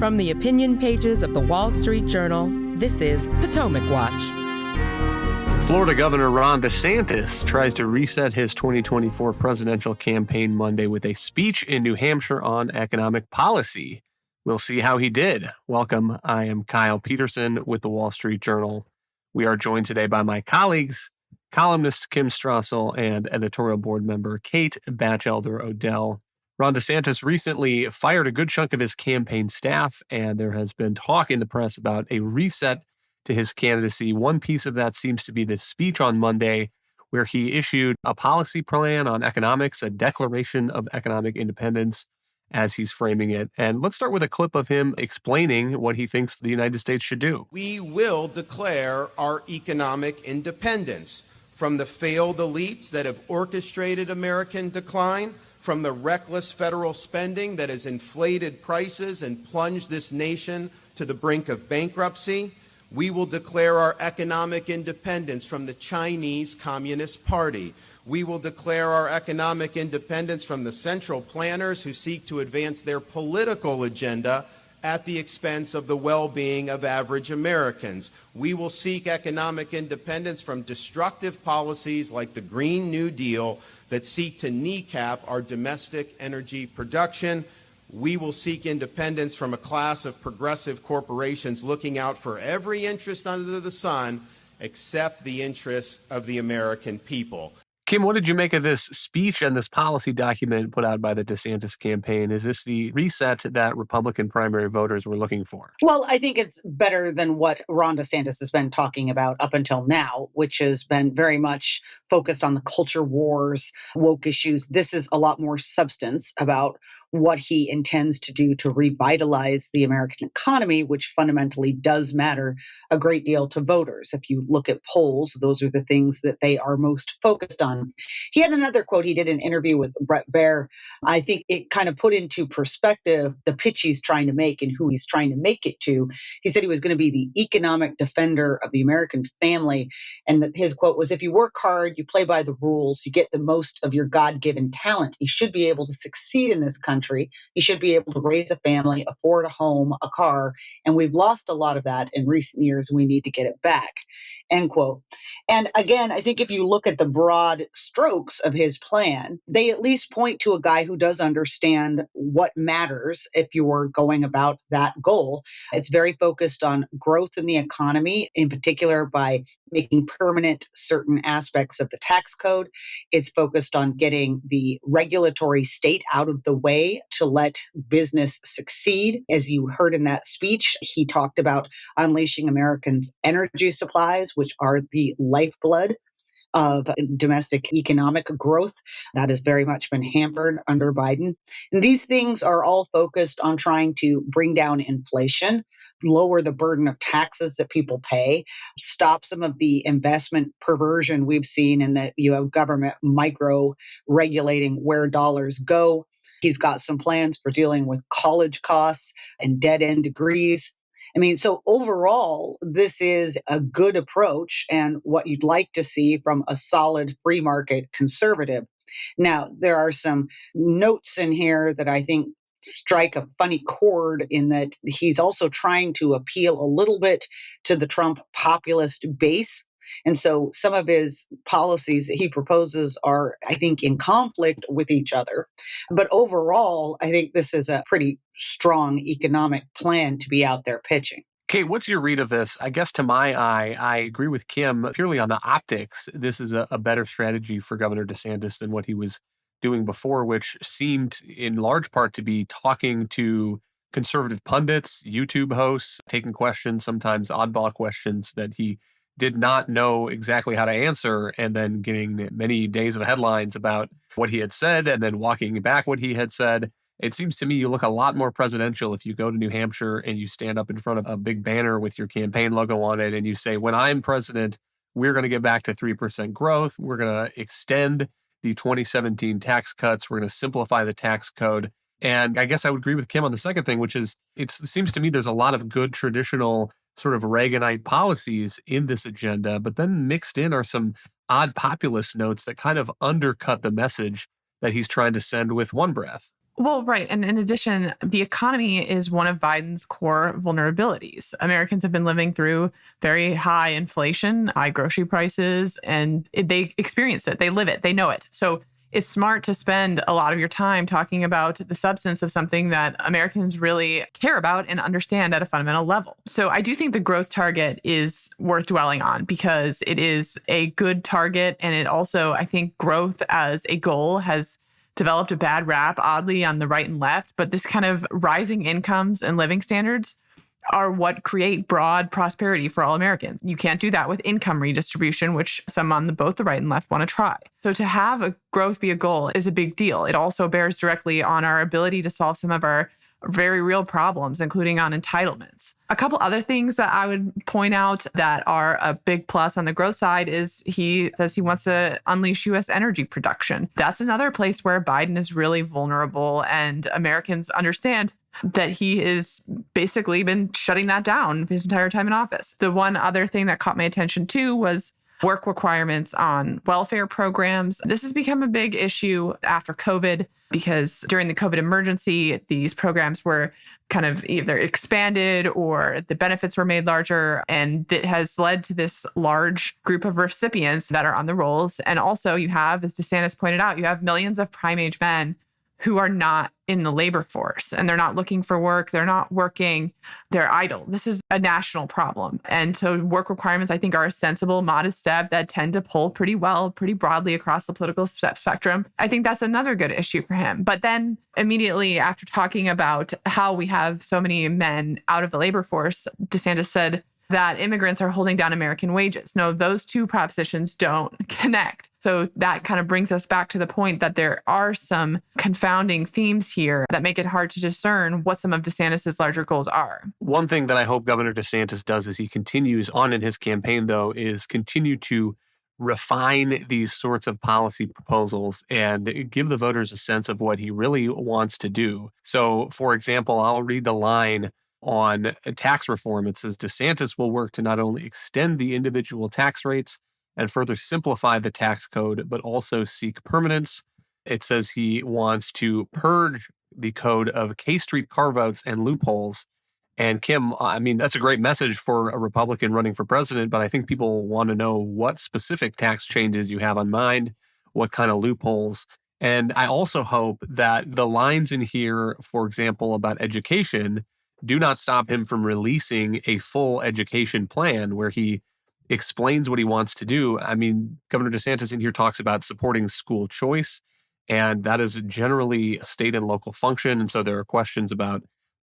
From the opinion pages of the Wall Street Journal, this is Potomac Watch. Florida Governor Ron DeSantis tries to reset his 2024 presidential campaign Monday with a speech in New Hampshire on economic policy. We'll see how he did. Welcome. I am Kyle Peterson with the Wall Street Journal. We are joined today by my colleagues, columnist Kim Strassel and editorial board member Kate Batchelder-Odell. Ron DeSantis recently fired a good chunk of his campaign staff, and there has been talk in the press about a reset to his candidacy. One piece of that seems to be the speech on Monday, where he issued a policy plan on economics, a declaration of economic independence, as he's framing it. And let's start with a clip of him explaining what he thinks the United States should do. We will declare our economic independence from the failed elites that have orchestrated American decline, from the reckless federal spending that has inflated prices and plunged this nation to the brink of bankruptcy. We will declare our economic independence from the Chinese Communist Party. We will declare our economic independence from the central planners who seek to advance their political agenda at the expense of the well-being of average Americans. We will seek economic independence from destructive policies like the Green New Deal that seek to kneecap our domestic energy production. We will seek independence from a class of progressive corporations looking out for every interest under the sun except the interest of the American people. Kim, what did you make of this speech and this policy document put out by the DeSantis campaign? Is this the reset that Republican primary voters were looking for? Well, I think it's better than what Ron DeSantis has been talking about up until now, which has been very much focused on the culture wars, woke issues. This is a lot more substance about what he intends to do to revitalize the American economy, which fundamentally does matter a great deal to voters. If you look at polls, those are the things that they are most focused on. He had another quote. He did an interview with Bret Baier. I think it kind of put into perspective the pitch he's trying to make and who he's trying to make it to. He said he was going to be the economic defender of the American family. And that his quote was, if you work hard, you play by the rules, you get the most of your God-given talent, you should be able to succeed in this country. You should be able to raise a family, afford a home, a car. And we've lost a lot of that in recent years. We need to get it back. End quote. And again, I think if you look at the broad strokes of his plan, they at least point to a guy who does understand what matters if you're going about that goal. It's very focused on growth in the economy, in particular by making permanent certain aspects of the tax code. It's focused on getting the regulatory state out of the way to let business succeed. As you heard in that speech, he talked about unleashing Americans' energy supplies, which are the lifeblood of domestic economic growth. That has very much been hampered under Biden. And these things are all focused on trying to bring down inflation, lower the burden of taxes that people pay, stop some of the investment perversion we've seen in that you have government micro-regulating where dollars go. He's got some plans for dealing with college costs and dead-end degrees. I mean, so overall, this is a good approach and what you'd like to see from a solid free market conservative. Now, there are some notes in here that I think strike a funny chord in that he's also trying to appeal a little bit to the Trump populist base. And so some of his policies that he proposes are, I think, in conflict with each other. But overall, I think this is a pretty strong economic plan to be out there pitching. Kate, what's your read of this? I guess to my eye, I agree with Kim. Purely on the optics, this is a better strategy for Governor DeSantis than what he was doing before, which seemed in large part to be talking to conservative pundits, YouTube hosts, taking questions, sometimes oddball questions that he did not know exactly how to answer, and then getting many days of headlines about what he had said and then walking back what he had said. It seems to me you look a lot more presidential if you go to New Hampshire and you stand up in front of a big banner with your campaign logo on it and you say, when I'm president, we're going to get back to 3% growth. We're going to extend the 2017 tax cuts. We're going to simplify the tax code. And I guess I would agree with Kim on the second thing, which is it seems to me there's a lot of good traditional sort of Reaganite policies in this agenda, but then mixed in are some odd populist notes that kind of undercut the message that he's trying to send with one breath. Well, right. And in addition, the economy is one of Biden's core vulnerabilities. Americans have been living through very high inflation, high grocery prices, and they experience it. They live it. They know it. So it's smart to spend a lot of your time talking about the substance of something that Americans really care about and understand at a fundamental level. So I do think the growth target is worth dwelling on because it is a good target. And it also, I think, growth as a goal has developed a bad rap, oddly, on the right and left. But this kind of rising incomes and living standards are what create broad prosperity for all Americans. You can't do that with income redistribution, which some on both the right and left want to try. So to have a growth be a goal is a big deal. It also bears directly on our ability to solve some of our very real problems, including on entitlements. A couple other things that I would point out that are a big plus on the growth side is he says he wants to unleash U.S. energy production. That's another place where Biden is really vulnerable, and Americans understand that he has basically been shutting that down his entire time in office. The one other thing that caught my attention too was work requirements on welfare programs. This has become a big issue after COVID because during the COVID emergency, these programs were kind of either expanded or the benefits were made larger. And it has led to this large group of recipients that are on the rolls. And also you have, as DeSantis pointed out, you have millions of prime age men who are not in the labor force and they're not looking for work. They're not working. They're idle. This is a national problem. And so work requirements, I think, are a sensible, modest step that tend to pull pretty well, pretty broadly across the political spectrum. I think that's another good issue for him. But then immediately after talking about how we have so many men out of the labor force, DeSantis said that immigrants are holding down American wages. No, those two propositions don't connect. So that kind of brings us back to the point that there are some confounding themes here that make it hard to discern what some of DeSantis's larger goals are. One thing that I hope Governor DeSantis does as he continues on in his campaign, though, is continue to refine these sorts of policy proposals and give the voters a sense of what he really wants to do. So, for example, I'll read the line on tax reform. It says DeSantis will work to not only extend the individual tax rates and further simplify the tax code, but also seek permanence. It says he wants to purge the code of K Street carve-outs and loopholes. And Kim, I mean, that's a great message for a Republican running for president, but I think people want to know what specific tax changes you have on mind, what kind of loopholes. And I also hope that the lines in here, for example, about education, do not stop him from releasing a full education plan where he explains what he wants to do. I mean, Governor DeSantis in here talks about supporting school choice, and that is generally a state and local function. And so there are questions about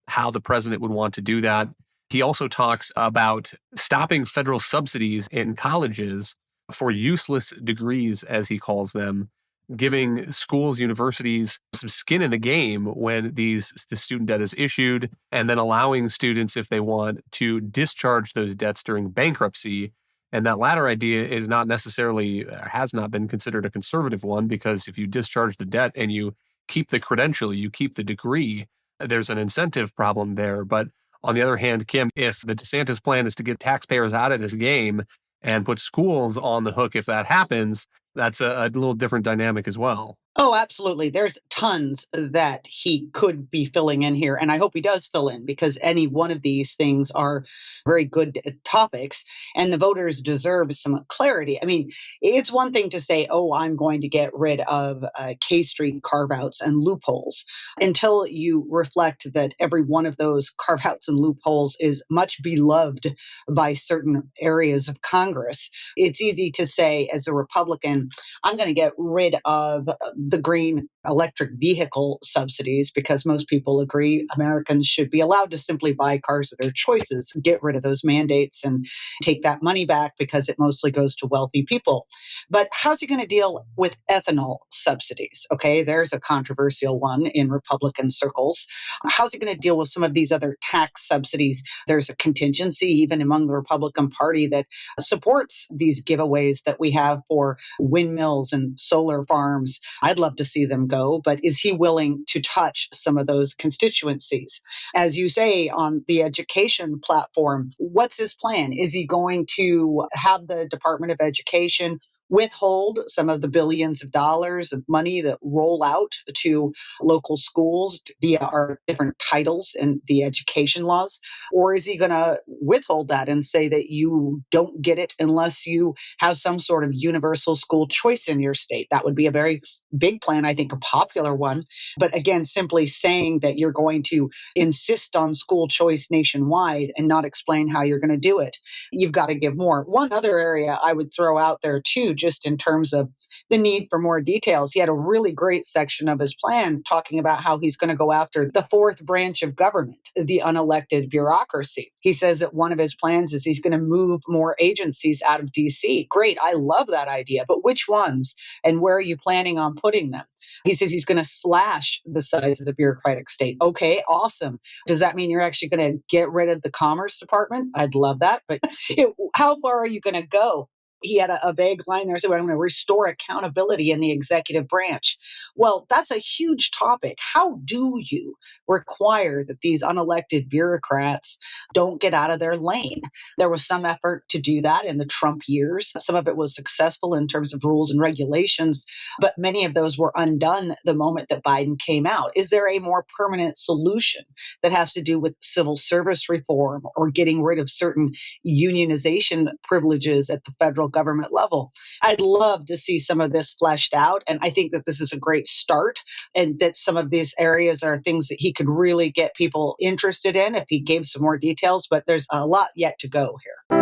how the president would want to do that. He also talks about stopping federal subsidies in colleges for useless degrees, as he calls them, giving schools, universities some skin in the game when the student debt is issued, and then allowing students, if they want, to discharge those debts during bankruptcy. And that latter idea is not necessarily, has not been considered a conservative one, because if you discharge the debt and you keep the credential, you keep the degree, there's an incentive problem there. But on the other hand, Kim, if the DeSantis plan is to get taxpayers out of this game and put schools on the hook if that happens, that's a little different dynamic as well. Oh, absolutely. There's tons that he could be filling in here. And I hope he does fill in because any one of these things are very good topics and the voters deserve some clarity. I mean, it's one thing to say, oh, I'm going to get rid of K Street carve outs and loopholes until you reflect that every one of those carve outs and loopholes is much beloved by certain areas of Congress. It's easy to say as a Republican, I'm going to get rid of the green electric vehicle subsidies because most people agree Americans should be allowed to simply buy cars of their choices, get rid of those mandates and take that money back because it mostly goes to wealthy people. But how's he going to deal with ethanol subsidies? Okay, there's a controversial one in Republican circles. How's he going to deal with some of these other tax subsidies? There's a contingency even among the Republican Party that supports these giveaways that we have for windmills and solar farms. I'd love to see them go, but is he willing to touch some of those constituencies? As you say, on the education platform, what's his plan? Is he going to have the Department of Education withhold some of the billions of dollars of money that roll out to local schools via our different titles in the education laws? Or is he going to withhold that and say that you don't get it unless you have some sort of universal school choice in your state? That would be a very big plan, I think a popular one. But again, simply saying that you're going to insist on school choice nationwide and not explain how you're going to do it, you've got to give more. One other area I would throw out there too, just in terms of the need for more details. He had a really great section of his plan talking about how he's going to go after the fourth branch of government, the unelected bureaucracy. He says that one of his plans is he's going to move more agencies out of DC. Great. I love that idea. But which ones and where are you planning on putting them? He says he's going to slash the size of the bureaucratic state. Okay, awesome. Does that mean you're actually going to get rid of the Commerce Department? I'd love that. But how far are you going to go? He had a vague line there saying, I'm going to restore accountability in the executive branch. Well, that's a huge topic. How do you require that these unelected bureaucrats don't get out of their lane? There was some effort to do that in the Trump years. Some of it was successful in terms of rules and regulations, but many of those were undone the moment that Biden came out. Is there a more permanent solution that has to do with civil service reform or getting rid of certain unionization privileges at the federal government level? I'd love to see some of this fleshed out. And I think that this is a great start and that some of these areas are things that he could really get people interested in if he gave some more details. But there's a lot yet to go here.